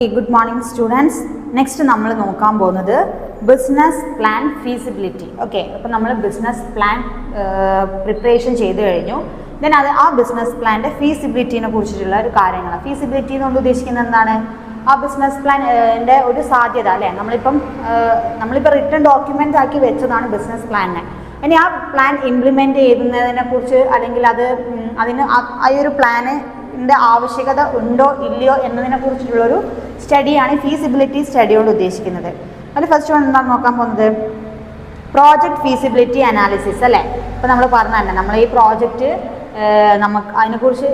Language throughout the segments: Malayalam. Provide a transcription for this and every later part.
Good morning students. Next നമ്മൾ നോക്കാൻ പോകുന്നത് ബിസിനസ് പ്ലാൻ ഫീസിബിലിറ്റി. ഓക്കെ, അപ്പോൾ നമ്മൾ ബിസിനസ് പ്ലാൻ പ്രിപ്പറേഷൻ ചെയ്ത് കഴിഞ്ഞു. ദെൻ ആ ബിസിനസ് പ്ലാൻ്റെ ഫീസിബിലിറ്റിനെ കുറിച്ചിട്ടുള്ള ഒരു കാര്യങ്ങളാണ്. ഫീസിബിലിറ്റി എന്നുകൊണ്ട് ഉദ്ദേശിക്കുന്നത് എന്താണ്? ആ ബിസിനസ് പ്ലാൻ്റെ ഒരു സാധ്യത അല്ലേ, നമ്മളിപ്പോൾ റിട്ടേൺ ഡോക്യുമെൻ്റ് ആക്കി വെച്ചതാണ് ബിസിനസ് പ്ലാനിനെ. ഇനി ആ പ്ലാൻ ഇംപ്ലിമെൻറ്റ് ചെയ്യുന്നതിനെ കുറിച്ച് അല്ലെങ്കിൽ അതിന് ആ ഒരു പ്ലാന് ആവശ്യകത ഉണ്ടോ ഇല്ലയോ എന്നതിനെ കുറിച്ചിട്ടുള്ളൊരു സ്റ്റഡിയാണ് ഫീസിബിലിറ്റി സ്റ്റഡി കൊണ്ട് ഉദ്ദേശിക്കുന്നത്. അതിൽ ഫസ്റ്റ് എന്താണ് നോക്കാൻ പോകുന്നത്? പ്രോജക്റ്റ് ഫീസിബിലിറ്റി അനാലിസിസ് അല്ലേ. ഇപ്പോൾ നമ്മൾ പറഞ്ഞ തന്നെ നമ്മൾ ഈ പ്രോജക്റ്റ് നമുക്ക് അതിനെക്കുറിച്ച്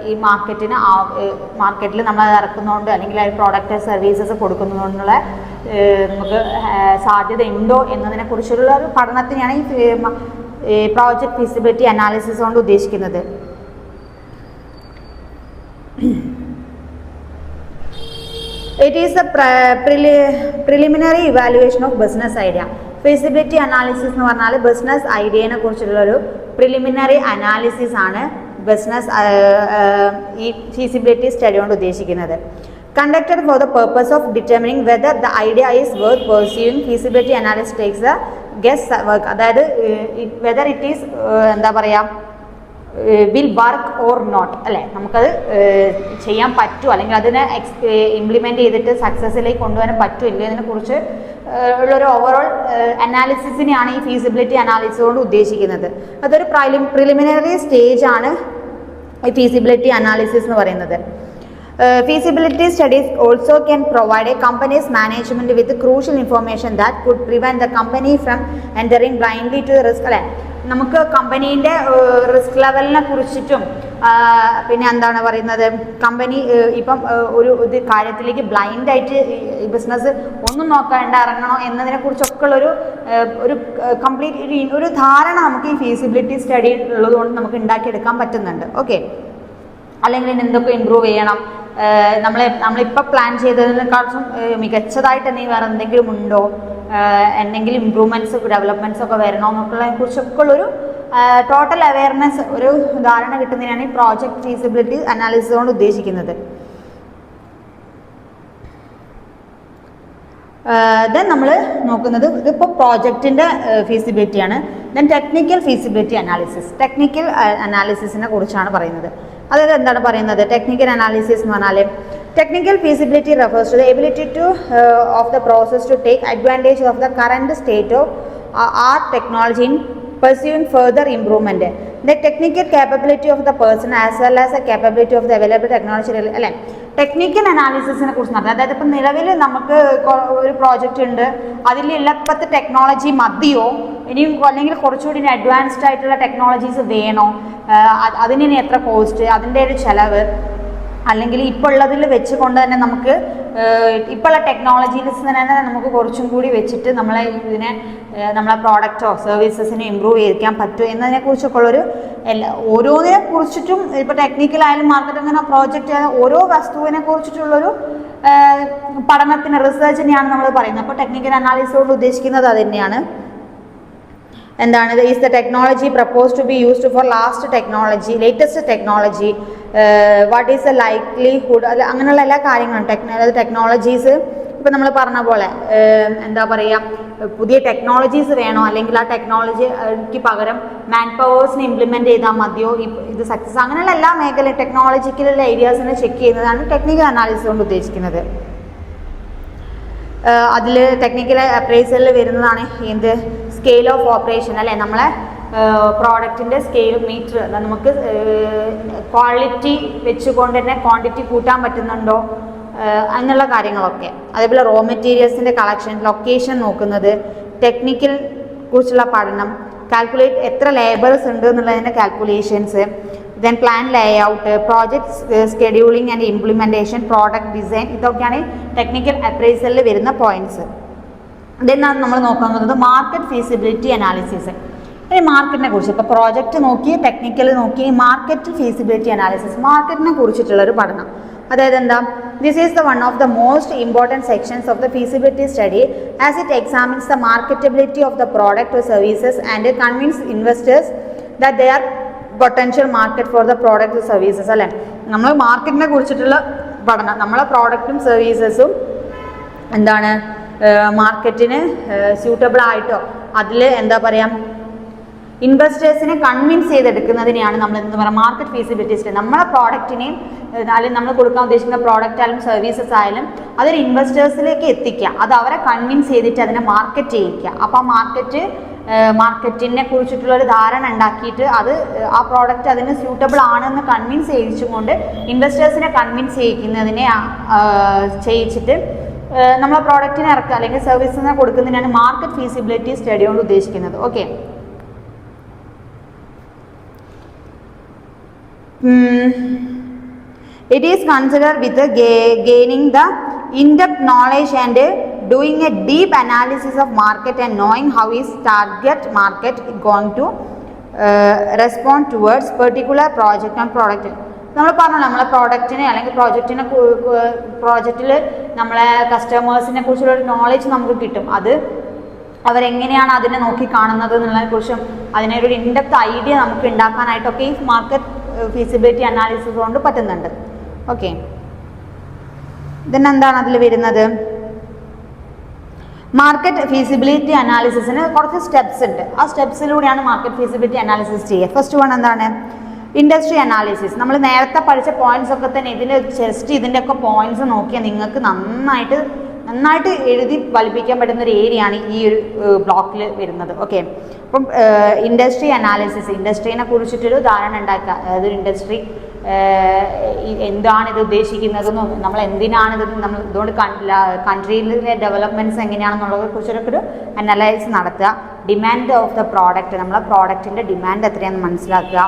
ഈ മാർക്കറ്റിൽ നമ്മൾ ഇറക്കുന്നതുകൊണ്ട് അല്ലെങ്കിൽ ആ പ്രോഡക്റ്റ് സർവീസസ് കൊടുക്കുന്നതുകൊണ്ടുള്ള നമുക്ക് സാധ്യത ഉണ്ടോ എന്നതിനെ കുറിച്ചുള്ള ഒരു പഠനത്തിനാണ് ഈ പ്രോജക്റ്റ് ഫീസിബിലിറ്റി അനാലിസിസ് കൊണ്ട് ഉദ്ദേശിക്കുന്നത്. It is a preliminary evaluation of business idea. Feasibility analysis എന്ന് പറഞ്ഞാൽ ബിസിനസ് ഐഡിയനെ കുറിച്ചുള്ളൊരു പ്രിലിമിനറി അനാലിസിസ് ആണ് ഈ ഫീസിബിലിറ്റി സ്റ്റഡി കൊണ്ട് ഉദ്ദേശിക്കുന്നത്. Conducted for the purpose of determining whether the idea is worth pursuing. Feasibility analysis takes a guess work. അതായത് whether it is എന്താ പറയുക വിൽ വർക്ക് ഓർ നോട്ട് അല്ലേ, നമുക്കത് ചെയ്യാൻ പറ്റുമോ അല്ലെങ്കിൽ അതിനെ ഇംപ്ലിമെൻ്റ് ചെയ്തിട്ട് സക്സസ്സിലേക്ക് കൊണ്ടുവരാൻ പറ്റുമോ ഇല്ല ഇതിനെക്കുറിച്ച് ഉള്ളൊരു ഓവറോൾ അനാലിസിസിനെയാണ് ഈ ഫീസിബിലിറ്റി അനാലിസിസ് കൊണ്ട് ഉദ്ദേശിക്കുന്നത്. അതൊരു പ്രിലിമിനറി സ്റ്റേജ് ആണ് ഈ ഫീസിബിലിറ്റി അനാലിസിസ് എന്ന് പറയുന്നത്. Feasibility studies also can provide a company's management with crucial information that could prevent the company from entering blindly to the risk. അല്ലേ, നമുക്ക് കമ്പനീൻ്റെ റിസ്ക് ലെവലിനെ കുറിച്ചിട്ടും പിന്നെ എന്താണ് പറയുന്നത്, കമ്പനി ഇപ്പം ഒരു കാര്യത്തിലേക്ക് ബ്ലൈൻഡായിട്ട് ഈ ബിസിനസ് ഒന്നും നോക്കാണ്ട് ഇറങ്ങണോ എന്നതിനെ കുറിച്ചൊക്കെ ഒരു കംപ്ലീറ്റ് ഒരു ധാരണ നമുക്ക് ഈ ഫീസിബിലിറ്റി സ്റ്റഡി ഉള്ളതുകൊണ്ട് നമുക്ക് ഉണ്ടാക്കിയെടുക്കാൻ പറ്റുന്നുണ്ട്. ഓക്കെ, അല്ലെങ്കിൽ എന്തൊക്കെ ഇമ്പ്രൂവ് ചെയ്യണം, നമ്മളിപ്പോൾ പ്ലാൻ ചെയ്തതിനെക്കാളും മികച്ചതായിട്ട് വേറെ എന്തെങ്കിലും ഉണ്ടോ, എന്തെങ്കിലും ഇമ്പ്രൂവ്മെൻറ്റ്സ് ഡെവലപ്മെൻറ്റ്സ് ഒക്കെ വരണോ എന്നൊക്കെയുള്ളതിനെ കുറിച്ചൊക്കെ ഉള്ളൊരു ടോട്ടൽ അവയർനെസ് ഒരു ധാരണ കിട്ടുന്നതിനാണ് ഈ പ്രോജക്റ്റ് ഫീസിബിലിറ്റി അനാലിസിസ് കൊണ്ട് ഉദ്ദേശിക്കുന്നത്. ദെൻ നമ്മൾ നോക്കുന്നത് ഇതിപ്പോൾ പ്രോജക്റ്റിൻ്റെ ഫീസിബിലിറ്റിയാണ്. Then technical feasibility analysis. Technical അനാലിസിസിനെ കുറിച്ചാണ് പറയുന്നത്. അതായത് എന്താണ് പറയുന്നത്? ടെക്നിക്കൽ അനാലിസിസ് എന്ന് പറഞ്ഞാൽ technical feasibility refers to the ability of the process to take advantage of the current state of art technology in pursuing further improvement. The technical capability of the person as well as the capability of the available technology അല്ലേ. ടെക്നിക്കൽ അനാലിസിസിനെ കുറിച്ച് പറഞ്ഞാൽ അതായത് ഇപ്പം നിലവിൽ നമുക്ക് ഒരു പ്രോജക്റ്റ് ഉണ്ട്, അതിലുള്ള ഇപ്പോഴത്തെ ടെക്നോളജി മതിയോ ഇനിയും അല്ലെങ്കിൽ കുറച്ചുകൂടി അഡ്വാൻസ്ഡ് ആയിട്ടുള്ള ടെക്നോളജീസ് വേണോ, അതിന് എത്ര കോസ്റ്റ്, അതിൻ്റെ ഒരു ചിലവ്, അല്ലെങ്കിൽ ഇപ്പോൾ ഉള്ളതിൽ വെച്ചുകൊണ്ട് തന്നെ നമുക്ക് ഇപ്പോഴുള്ള ടെക്നോളജീസ് തന്നെ നമുക്ക് കുറച്ചും കൂടി വെച്ചിട്ട് നമ്മളെ പ്രോഡക്റ്റോ സർവീസസിനെ ഇമ്പ്രൂവ് ചെയ്യിക്കാൻ പറ്റുമോ എന്നതിനെക്കുറിച്ചൊക്കെ ഉള്ളൊരു ഓരോന്നിനെ കുറിച്ചിട്ടും ഇപ്പോൾ ടെക്നിക്കലായാലും മാർക്കറ്റിംഗ് പ്രോജക്റ്റ് ഓരോ വസ്തുവിനെ കുറിച്ചിട്ടുള്ളൊരു പഠനത്തിന് റിസർച്ചിനെയാണ് നമ്മൾ പറയുന്നത്. അപ്പോൾ ടെക്നിക്കൽ അനാലിസിസ് കൊണ്ട് ഉദ്ദേശിക്കുന്നത് അത് തന്നെയാണ്. എന്താണ്? Is the technology propose to be used for latest technology, what is the likelihood, അല്ല അങ്ങനെയുള്ള എല്ലാ കാര്യങ്ങളും ടെക്നോളജീസ് ഇപ്പം നമ്മൾ പറഞ്ഞ പോലെ എന്താ പറയുക, പുതിയ ടെക്നോളജീസ് വേണോ അല്ലെങ്കിൽ ആ ടെക്നോളജിക്ക് പകരം മാൻ പവേഴ്സിനെ ഇംപ്ലിമെൻറ്റ് ചെയ്താൽ മതിയോ, ഇത് സക്സസ്, അങ്ങനെയുള്ള എല്ലാ മേഖല ടെക്നോളജിക്കലുള്ള ഏരിയാസിനെ ചെക്ക് ചെയ്യുന്നതാണ് ടെക്നിക്കൽ അനാലിസിസ് കൊണ്ട് ഉദ്ദേശിക്കുന്നത്. അതിൽ ടെക്നിക്കൽ അപ്രൈസലിൽ വരുന്നതാണ് എന്ത്? സ്കെയിൽ ഓഫ് ഓപ്പറേഷൻ അല്ലേ, നമ്മളെ പ്രോഡക്റ്റിൻ്റെ സ്കെയിൽ മീറ്റർ, നമുക്ക് ക്വാളിറ്റി വെച്ചുകൊണ്ട് തന്നെ ക്വാണ്ടിറ്റി കൂട്ടാൻ പറ്റുന്നുണ്ടോ അങ്ങനെയുള്ള കാര്യങ്ങളൊക്കെ. അതേപോലെ റോ മെറ്റീരിയൽസിൻ്റെ കളക്ഷൻ, ലൊക്കേഷൻ നോക്കുന്നത്, ടെക്നിക്കൽ കുറിച്ചുള്ള പഠനം, കാൽക്കുലേറ്റ് എത്ര ലേബേഴ്സ് ഉണ്ട് എന്നുള്ളതിൻ്റെ calculations, then plan layout, project scheduling and implementation, product design, ഇതൊക്കെയാണ് ടെക്നിക്കൽ അപ്രൈസലിൽ വരുന്ന പോയിന്റ്സ്. ദെൻ നമ്മൾ നോക്കാൻ പോകുന്നത് മാർക്കറ്റ് ഫീസിബിലിറ്റി അനാലിസിസ്. ഈ മാർക്കറ്റിനെ കുറിച്ച് ഇപ്പോൾ പ്രോജക്റ്റ് നോക്കി ടെക്നിക്കൽ നോക്കി മാർക്കറ്റ് ഫീസിബിലിറ്റി അനാലിസിസ്, മാർക്കറ്റിനെ കുറിച്ചിട്ടുള്ളൊരു പഠനം. അതായത് എന്താ? This is the one of the most important sections of the feasibility study as it examines the marketability of the product or services and convince investors that they are potential market for the product services അല്ലേ. നമ്മൾ മാർക്കറ്റിനെ കുറിച്ചിട്ടുള്ള പഠനം. നമ്മളെ പ്രോഡക്റ്റും സർവീസസും എന്താണ് മാർക്കറ്റിന് സ്യൂട്ടബിൾ ആയിട്ടോ അതിൽ എന്താ പറയുക ഇൻവെസ്റ്റേഴ്സിനെ കൺവിൻസ് ചെയ്തെടുക്കുന്നതിനെയാണ് നമ്മൾ എന്താ പറയുക മാർക്കറ്റ് ഫീസിബിലിറ്റി സ്റ്റഡി. നമ്മളെ പ്രോഡക്റ്റിനെയും അല്ലെങ്കിൽ നമ്മൾ കൊടുക്കാൻ ഉദ്ദേശിക്കുന്ന പ്രോഡക്റ്റ് ആയാലും സർവീസസ് ആയാലും അതൊരു ഇൻവെസ്റ്റേഴ്സിലേക്ക് എത്തിക്കുക, അത് അവരെ കൺവിൻസ് ചെയ്തിട്ട് അതിനെ മാർക്കറ്റ് ചെയ്യിക്കുക. അപ്പോൾ ആ മാർക്കറ്റിനെ കുറിച്ചിട്ടുള്ള ഒരു ധാരണ ഉണ്ടാക്കിയിട്ട് അത് ആ പ്രോഡക്റ്റ് അതിന് സ്യൂട്ടബിൾ ആണെന്ന് കൺവിൻസ് ചെയ്യിച്ചുകൊണ്ട് ഇൻവെസ്റ്റേഴ്സിനെ കൺവിൻസ് ചെയ്യിക്കുന്നതിനെ ചെയ്യിച്ചിട്ട് നമ്മളെ പ്രോഡക്റ്റിനെ ഇറക്കുക അല്ലെങ്കിൽ സർവീസിനെ കൊടുക്കുന്നതിനാണ് മാർക്കറ്റ് ഫീസിബിലിറ്റി സ്റ്റഡി കൊണ്ട് ഉദ്ദേശിക്കുന്നത്. Okay, it is considered with gaining the in-depth knowledge and doing a deep analysis of market and knowing how is target market going to respond towards particular project and product. നമ്മൾ പറഞ്ഞു നമ്മളെ പ്രോഡക്റ്റിനെ അല്ലെങ്കിൽ പ്രോജക്റ്റിൽ നമ്മളെ കസ്റ്റമേഴ്സിനെ കുറിച്ചുള്ള ഒരു നോളജ് നമുക്ക് കിട്ടും. അത് അവരെങ്ങനെയാണ് അതിനെ നോക്കി കാണുന്നത് എന്നുള്ളതിനെ കുറിച്ചും അതിനൊരു ഇൻഡെപ്ത് ഐഡിയ നമുക്ക് ഉണ്ടാക്കാനായിട്ടൊക്കെ ഈ മാർക്കറ്റ് ഫീസിബിലിറ്റി അനാലിസിസ് കൊണ്ട് പറ്റുന്നുണ്ട്. ഓക്കെ, എന്താണ് അതിൽ വരുന്നത്? മാർക്കറ്റ് ഫീസിബിലിറ്റി അനാലിസിസിന് കുറച്ച് സ്റ്റെപ്സ് ഉണ്ട്. ആ സ്റ്റെപ്സിലൂടെയാണ് മാർക്കറ്റ് ഫീസിബിലിറ്റി അനാലിസിസ് ചെയ്യുക. ഫസ്റ്റ് വൺ എന്താണ്? Industry analysis. നമ്മൾ നേരത്തെ പഠിച്ച പോയിന്റ്സ് ഒക്കെ തന്നെ ഇതിൽ ജസ്റ്റ് ഇതിൻ്റെയൊക്കെ പോയിന്റ്സ് നോക്കിയാൽ നിങ്ങൾക്ക് നന്നായിട്ട് എഴുതി ഫലിപ്പിക്കാൻ പറ്റുന്ന ഒരു ഏരിയ ആണ് ഈ ഒരു ബ്ലോക്കിൽ വരുന്നത്. ഓക്കെ, അപ്പം ഇൻഡസ്ട്രി അനാലിസിസ്, ഇൻഡസ്ട്രീനെ കുറിച്ചിട്ടൊരു ധാരണ ഉണ്ടാക്കുക. അതായത് ഇൻഡസ്ട്രി എന്താണ് ഇത് ഉദ്ദേശിക്കുന്നതെന്നും നമ്മൾ എന്തിനാണിത് നമ്മൾ ഇതുകൊണ്ട് കൺട്രിയിലെ ഡെവലപ്മെൻറ്റ്സ് എങ്ങനെയാണെന്നുള്ളതിനെ കുറിച്ചൊക്കെ ഒരു അനലൈസ് നടത്തുക. ഡിമാൻഡ് ഓഫ് ദ പ്രോഡക്റ്റ്, നമ്മളെ പ്രോഡക്റ്റിൻ്റെ ഡിമാൻഡ് എത്രയാണെന്ന് മനസ്സിലാക്കുക.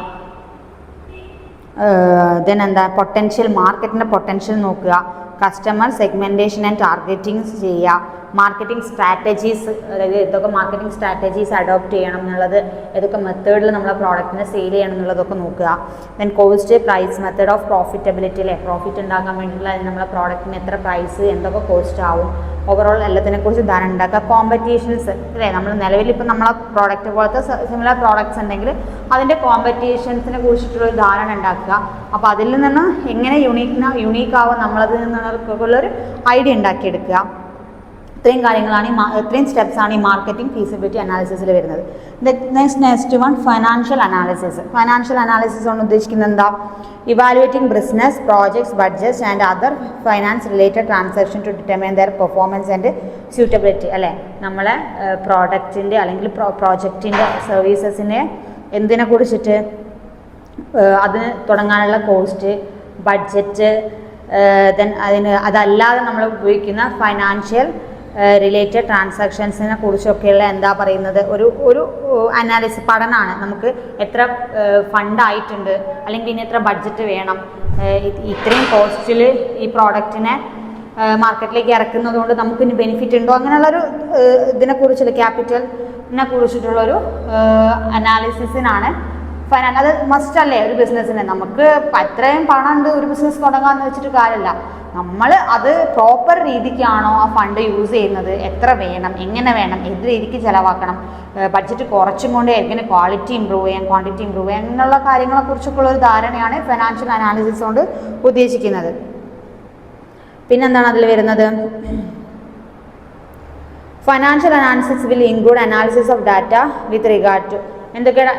ദെൻ പൊട്ടൻഷ്യൽ, മാർക്കറ്റിൻ്റെ പൊട്ടൻഷ്യൽ നോക്കുക. കസ്റ്റമർ സെഗ്മെൻറ്റേഷൻ ആൻഡ് ടാർഗറ്റിംഗ് ചെയ്യുക. മാർക്കറ്റിംഗ് സ്ട്രാറ്റജീസ്, അതായത് ഏതൊക്കെ മാർക്കറ്റിംഗ് സ്ട്രാറ്റജീസ് അഡോപ്റ്റ് ചെയ്യണം എന്നുള്ളത്, ഏതൊക്കെ മെത്തേഡിൽ നമ്മളെ പ്രോഡക്റ്റിനെ സെയിൽ ചെയ്യണം എന്നുള്ളതൊക്കെ നോക്കുക. Then cost, price, method of profitability, അല്ലേ പ്രോഫിറ്റ് ഉണ്ടാക്കാൻ വേണ്ടിയിട്ടുള്ള നമ്മളെ പ്രോഡക്റ്റിന് എത്ര പ്രൈസ്, എന്തൊക്കെ കോസ്റ്റ് ആവും, ഓവറോൾ എല്ലാത്തിനെക്കുറിച്ച് ധാരണ ഉണ്ടാക്കുക. കോമ്പറ്റീഷൻസ്, അല്ലേ നമ്മൾ നിലവിൽ ഇപ്പം നമ്മളെ പ്രോഡക്റ്റ് പോലത്തെ സിമിലർ പ്രോഡക്ട്സ് ഉണ്ടെങ്കിൽ അതിൻ്റെ കോമ്പറ്റീഷൻസിനെ കുറിച്ചിട്ടുള്ളൊരു ധാരണ ഉണ്ടാക്കുക. അപ്പോൾ അതിൽ നിന്ന് എങ്ങനെ യുണീക്ക് ആവാൻ നമ്മളതിൽ നിന്നുള്ളൊരു ഐഡിയ ഉണ്ടാക്കിയെടുക്കുക. ഇത്രയും കാര്യങ്ങളാണ് ഇത്രയും സ്റ്റെപ്സാണ് ഈ മാർക്കറ്റിംഗ് ഫീസിബിലിറ്റി അനാലിസിസിൽ വരുന്നത്. Next one financial analysis. Financial analysis കൊണ്ട് ഉദ്ദേശിക്കുന്നത് എന്താ? Evaluating business projects, budgets and other finance related transaction to determine their performance and suitability. അല്ലേ, നമ്മളെ പ്രോഡക്റ്റിൻ്റെ അല്ലെങ്കിൽ പ്രോജക്റ്റിൻ്റെ സർവീസസിനെ എന്തിനെ കുറിച്ചിട്ട് അതിന് തുടങ്ങാനുള്ള കോസ്റ്റ്, ബഡ്ജറ്റ്, ദെൻ അതല്ലാതെ നമ്മൾ ഉപയോഗിക്കുന്ന ഫൈനാൻഷ്യൽ റിലേറ്റഡ് ട്രാൻസാക്ഷൻസിനെ കുറിച്ചൊക്കെയുള്ള എന്താ പറയുന്നത് ഒരു അനാലിസിസ് പഠനമാണ്. നമുക്ക് എത്ര ഫണ്ടായിട്ടുണ്ട്, അല്ലെങ്കിൽ ഇനി എത്ര ബഡ്ജറ്റ് വേണം, ഇത്രയും കോസ്റ്റിൽ ഈ പ്രോഡക്റ്റിനെ മാർക്കറ്റിലേക്ക് ഇറക്കുന്നത് കൊണ്ട് നമുക്കിനി ബെനിഫിറ്റ് ഉണ്ടോ, അങ്ങനെയുള്ളൊരു ഇതിനെക്കുറിച്ചുള്ള ക്യാപിറ്റലിനെ കുറിച്ചിട്ടുള്ളൊരു അനാലിസിസിനാണ് അത് മസ്റ്റ് അല്ലേ ഒരു ബിസിനസ്സിന്. നമുക്ക് എത്രയും പണം ഉണ്ട് ഒരു ബിസിനസ് തുടങ്ങാമെന്ന് വെച്ചിട്ട് കാര്യമില്ല. നമ്മൾ അത് പ്രോപ്പർ രീതിക്കാണോ ആ ഫണ്ട് യൂസ് ചെയ്യുന്നത്, എത്ര വേണം, എങ്ങനെ വേണം, ഏത് രീതിക്ക് ചിലവാക്കണം, ബഡ്ജറ്റ് കുറച്ചും കൊണ്ട് എങ്ങനെ ക്വാളിറ്റി ഇമ്പ്രൂവ് ചെയ്യാം, ക്വാണ്ടിറ്റി ഇമ്പ്രൂവ് ചെയ്യാം, അങ്ങനെയുള്ള കാര്യങ്ങളെക്കുറിച്ചൊക്കെ ഉള്ളൊരു ധാരണയാണ് ഫൈനാൻഷ്യൽ അനാലിസിസ് കൊണ്ട് ഉദ്ദേശിക്കുന്നത്. പിന്നെന്താണ് അതിൽ വരുന്നത്? Financial analysis will include analysis of data with regard to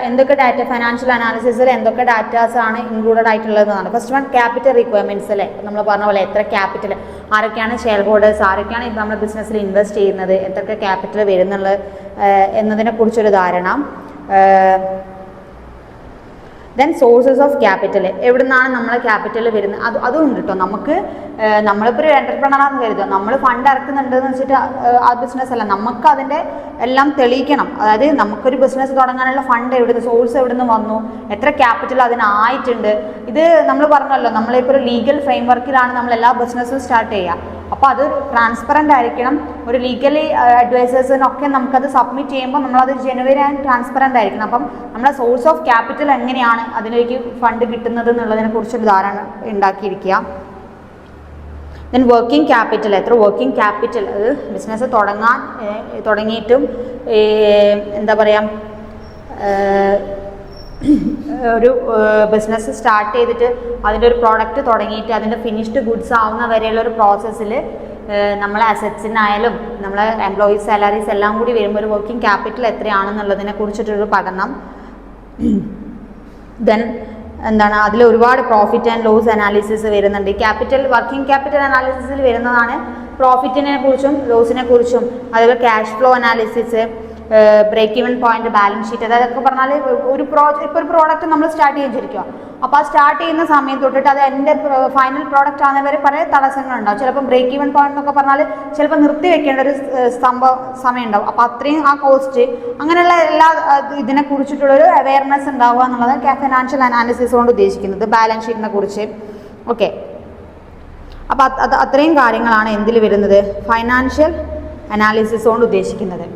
എന്തൊക്കെ ഡാറ്റ, ഫൈനാൻഷ്യൽ അനാലിസിസിൽ എന്തൊക്കെ ഡാറ്റാസ് ആണ് ഇൻക്ലൂഡഡ് ആയിട്ടുള്ളതെന്നാണ്. ഫസ്റ്റ് വൺ ക്യാപിറ്റൽ റിക്വയർമെൻറ്റ്സ്, അല്ലേ നമ്മൾ പറഞ്ഞ പോലെ എത്ര ക്യാപിറ്റൽ, ആരൊക്കെയാണ് ഷെയർ ഹോൾഡേഴ്സ്, ആരൊക്കെയാണ് ഇത് നമ്മുടെ ബിസിനസ്സിൽ ഇൻവെസ്റ്റ് ചെയ്യുന്നത്, എത്രയൊക്കെ ക്യാപിറ്റൽ വരുന്നുള്ളത് എന്നതിനെ കുറിച്ചൊരു ധാരണ. ദെൻ സോഴ്സസ് ഓഫ് ക്യാപിറ്റൽ, എവിടെ നിന്നാണ് നമ്മളെ ക്യാപിറ്റൽ വരുന്നത്, അതും ഉണ്ട് കേട്ടോ. നമ്മളിപ്പോൾ ഒരു എൻ്റർപ്രണറാണെന്ന് കരുതുക, നമ്മൾ ഫണ്ട് ഇറക്കുന്നുണ്ടെന്ന് വെച്ചിട്ട് ആ ബിസിനസ് അല്ല, നമുക്ക് അതിൻ്റെ എല്ലാം തെളിയിക്കണം. അതായത് നമുക്കൊരു ബിസിനസ് തുടങ്ങാനുള്ള ഫണ്ട് എവിടുന്ന്, സോഴ്സ് എവിടുന്ന് വന്നു, എത്ര ക്യാപിറ്റൽ അതിനായിട്ടുണ്ട്. ഇത് നമ്മൾ പറഞ്ഞല്ലോ, നമ്മളിപ്പോൾ ഒരു ലീഗൽ ഫ്രെയിം വർക്കിലാണ് നമ്മൾ എല്ലാ ബിസിനസ്സും സ്റ്റാർട്ട് ചെയ്യുക. അപ്പോൾ അത് ട്രാൻസ്പെറൻ്റ് ആയിരിക്കണം. ഒരു ലീഗലി അഡ്വൈസേഴ്സിനൊക്കെ നമുക്കത് സബ്മിറ്റ് ചെയ്യുമ്പോൾ നമ്മളത് ജെനുവിൻ ആൻഡ് ട്രാൻസ്പെറൻ്റ് ആയിരിക്കണം. അപ്പം നമ്മളെ സോഴ്സ് ഓഫ് ക്യാപിറ്റൽ എങ്ങനെയാണ് അതിലേക്ക് ഫണ്ട് കിട്ടുന്നത് എന്നുള്ളതിനെ കുറിച്ചൊരു ധാരണ ഉണ്ടാക്കിയിരിക്കുക. ദെൻ വർക്കിംഗ് ക്യാപിറ്റൽ, എത്ര വർക്കിംഗ് ക്യാപിറ്റൽ, അത് ബിസിനസ് തുടങ്ങിയിട്ടും എന്താ പറയുക ഒരു ബിസിനസ് സ്റ്റാർട്ട് ചെയ്തിട്ട് അതിൻ്റെ ഒരു പ്രോഡക്റ്റ് തുടങ്ങിയിട്ട് അതിൻ്റെ ഫിനിഷ്ഡ് ഗുഡ്സ് ആവുന്ന വരെയുള്ള ഒരു പ്രോസസ്സിൽ നമ്മളെ അസറ്റ്സിനായാലും നമ്മളെ എംപ്ലോയീസ് സാലറീസ് എല്ലാം കൂടി വരുമ്പോൾ ഒരു വർക്കിംഗ് ക്യാപിറ്റൽ എത്രയാണെന്നുള്ളതിനെ കുറിച്ചിട്ടൊരു പഠനം. ദെൻ എന്താണ് അതിൽ ഒരുപാട് പ്രോഫിറ്റ് ആൻഡ് ലോസ് അനാലിസിസ് വരുന്നുണ്ട്. വർക്കിംഗ് ക്യാപിറ്റൽ അനാലിസിസിൽ വരുന്നതാണ് പ്രോഫിറ്റിനെ കുറിച്ചും ലോസിനെ കുറിച്ചും, അതുപോലെ cash flow analysis, break even point, balance sheet. അതൊക്കെ പറഞ്ഞാൽ ഇപ്പോൾ ഒരു പ്രോഡക്റ്റ് നമ്മൾ സ്റ്റാർട്ട് ചെയ്തിരിക്കുക. അപ്പോൾ ആ സ്റ്റാർട്ട് ചെയ്യുന്ന സമയം തൊട്ടിട്ട് അത് എൻ്റെ ഫൈനൽ പ്രോഡക്റ്റ് ആകുന്ന വരെ പല തടസ്സങ്ങളുണ്ടാവും. ചിലപ്പോൾ ബ്രേക്ക് ഈവൻ പോയിന്റ് എന്നൊക്കെ പറഞ്ഞാൽ ചിലപ്പോൾ നിർത്തി വെക്കേണ്ട ഒരു സമയം ഉണ്ടാവും. അപ്പോൾ അത്രയും ആ കോസ്റ്റ് അങ്ങനെയുള്ള എല്ലാ ഇതിനെ കുറിച്ചിട്ടുള്ളൊരു അവയർനെസ് ഉണ്ടാവുക എന്നുള്ളത് ഫിനാൻഷ്യൽ അനാലിസിസ് കൊണ്ട് ഉദ്ദേശിക്കുന്നത്. ബാലൻസ് ഷീറ്റിനെ കുറിച്ച് ഓക്കെ. അപ്പോൾ അത്രയും കാര്യങ്ങളാണ് എന്തിൽ വരുന്നത്, ഫൈനാൻഷ്യൽ അനാലിസിസ് കൊണ്ട് ഉദ്ദേശിക്കുന്നത്.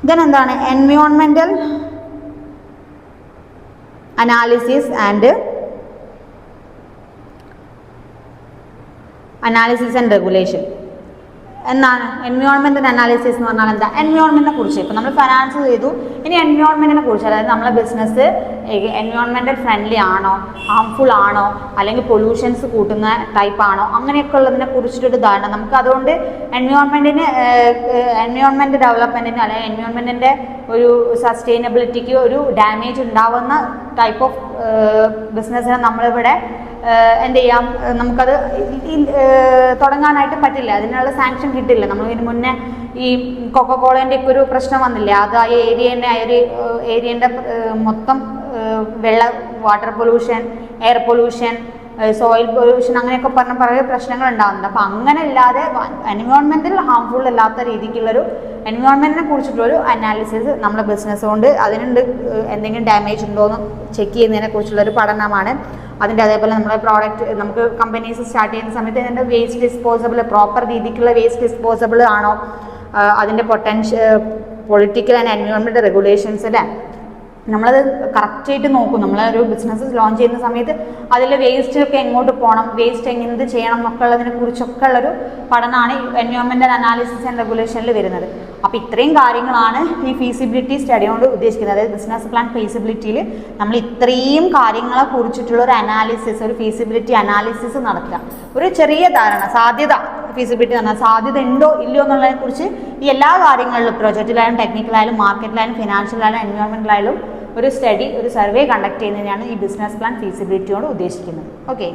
ദെൻ എന്താണ് എൻവയോൺമെൻറ്റൽ അനാലിസിസ് ആൻഡ് റെഗുലേഷൻ. എന്താണ് എൻവയോൺമെൻറ്റൽ അനാലിസിസ് എന്ന് പറഞ്ഞാൽ എന്താ? എൻവയോൺമെൻറ്റിനെ കുറിച്ച് ഇപ്പോൾ നമ്മൾ ഫൈനാൻസ് ചെയ്തു, ഇനി എൻവയോൺമെൻറ്റിനെ കുറിച്ച്, അതായത് നമ്മളെ ബിസിനസ് എൻവയോൺമെൻറ്റൽ ഫ്രണ്ട്ലി ആണോ, ഹാംഫുൾ ആണോ, അല്ലെങ്കിൽ പൊല്യൂഷൻസ് കൂട്ടുന്ന ടൈപ്പ് ആണോ, അങ്ങനെയൊക്കെ ഉള്ളതിനെ കുറിച്ചിട്ടൊരു ധാരണ നമുക്ക്. അതുകൊണ്ട് എൻവയോൺമെൻറ്റ് ഡെവലപ്മെൻറ്റിന് അല്ലെങ്കിൽ എൻവയോൺമെൻറ്റിൻ്റെ ഒരു സസ്റ്റൈനബിലിറ്റിക്ക് ഒരു ഡാമേജ് ഉണ്ടാവുന്ന ടൈപ്പ് ഓഫ് ബിസിനസ്സിനെ നമ്മളിവിടെ എന്ത് ചെയ്യാം, നമുക്കത് തുടങ്ങാനായിട്ട് പറ്റില്ല, അതിനുള്ള സാങ്ഷൻ കിട്ടില്ല. നമ്മൾ ഇതിന് മുന്നേ ഈ കൊക്കക്കോളേൻ്റെ ഒക്കെ ഒരു പ്രശ്നം വന്നില്ലേ, അത് ആ ഏരിയൻ്റെ മൊത്തം water pollution, air pollution, soil pollution അങ്ങനെയൊക്കെ പറഞ്ഞ പല പ്രശ്നങ്ങൾ ഉണ്ടാകുന്നുണ്ട്. അപ്പോൾ അങ്ങനെ ഇല്ലാതെ എൻവയോൺമെൻറ്റിൽ ഹാംഫുൾ അല്ലാത്ത രീതിക്കുള്ളൊരു എൻവയോൺമെൻറ്റിനെ കുറിച്ചിട്ടുള്ളൊരു അനാലിസിസ് നമ്മളെ ബിസിനസ് കൊണ്ട് അതിനുണ്ട് എന്തെങ്കിലും ഡാമേജ് ഉണ്ടോ എന്ന് ചെക്ക് ചെയ്യുന്നതിനെ കുറിച്ചുള്ളൊരു പഠനമാണ്. അതിൻ്റെ അതേപോലെ നമ്മുടെ പ്രോഡക്റ്റ് നമുക്ക് കമ്പനീസ് സ്റ്റാർട്ട് ചെയ്യുന്ന സമയത്ത് ഇതിൻ്റെ വേസ്റ്റ് ഡിസ്പോസബിൾ പ്രോപ്പർ രീതിക്കുള്ള വേസ്റ്റ് ഡിസ്പോസബിൾ ആണോ, അതിൻ്റെ പൊളിറ്റിക്കൽ ആൻഡ് എൻവയോൺമെൻറ്റ് റെഗുലേഷൻസ് അല്ലേ, നമ്മളത് കറക്റ്റായിട്ട് നോക്കും. നമ്മളൊരു ബിസിനസ് ലോഞ്ച് ചെയ്യുന്ന സമയത്ത് അതിൽ വേസ്റ്റ് ഒക്കെ എങ്ങോട്ട് പോകണം, വേസ്റ്റ് എന്ത് ചെയ്യണം എന്നൊക്കെ ഉള്ളതിനെ കുറിച്ചൊക്കെ ഉള്ളൊരു പഠനമാണ് എൻവയോൺമെൻറ്റൽ അനാലിസിസ് ആൻഡ് റെഗുലേഷനിൽ വരുന്നത്. അപ്പോൾ ഇത്രയും കാര്യങ്ങളാണ് ഈ ഫീസിബിലിറ്റി സ്റ്റഡി കൊണ്ട് ഉദ്ദേശിക്കുന്നത്. അതായത് ബിസിനസ് പ്ലാൻ ഫീസിബിലിറ്റിയിൽ നമ്മൾ ഇത്രയും കാര്യങ്ങളെ കുറിച്ചിട്ടുള്ള ഒരു അനാലിസിസ്, ഒരു ഫീസിബിലിറ്റി അനാലിസിസ് നടത്തുക. ഒരു ചെറിയ ധാരണ, സാധ്യത, ഫീസിബിലിറ്റി എന്ന് പറഞ്ഞാൽ സാധ്യത ഉണ്ടോ ഇല്ലയോ എന്നുള്ളതിനെ കുറിച്ച് ഈ എല്ലാ കാര്യങ്ങളിലും പ്രൊജക്റ്റിലായാലും ടെക്നിക്കലായാലും മാർക്കറ്റിലായാലും ഫിനാൻഷ്യലായാലും എൻവയോൺമെൻറ്റിലായാലും ഒരു സ്റ്റഡി, ഒരു സർവേ കണ്ടക്ട് ചെയ്യുന്നതിനാണ് ഈ ബിസിനസ് പ്ലാൻ ഫീസിബിലിറ്റി കൊണ്ട് ഉദ്ദേശിക്കുന്നത്. ഓക്കെ.